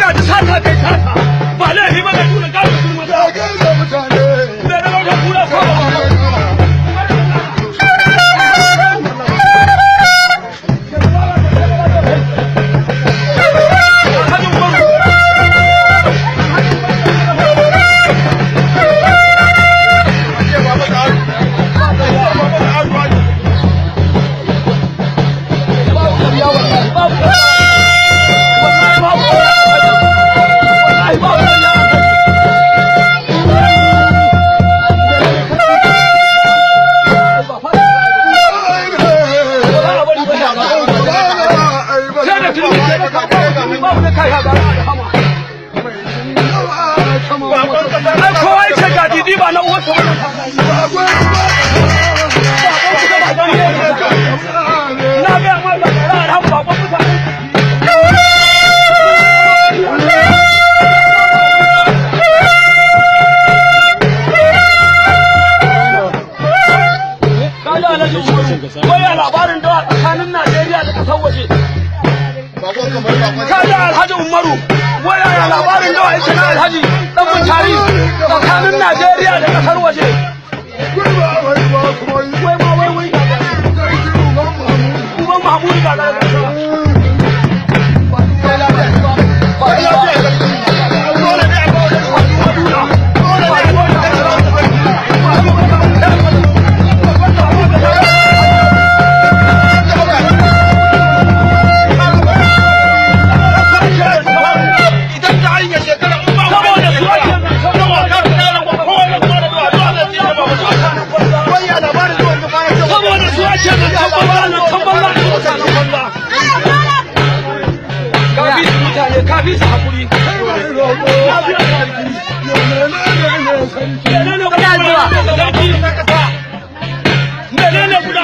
gaji sata kai sata ba laifi ba ga tura gaji sun mutane da da wata kura ko kowa ya ce ga didi ba na uwarsa ba na ga ma da ran babban mutane waya labarin da tsakanin Najeriya da kasar waje kaga Alhaji Umaru waya labarin da yake na Alhaji dan mutari tsakanin Najeriya da kasar waje wai kuma Mahmud ga kafi su hakuri menene guda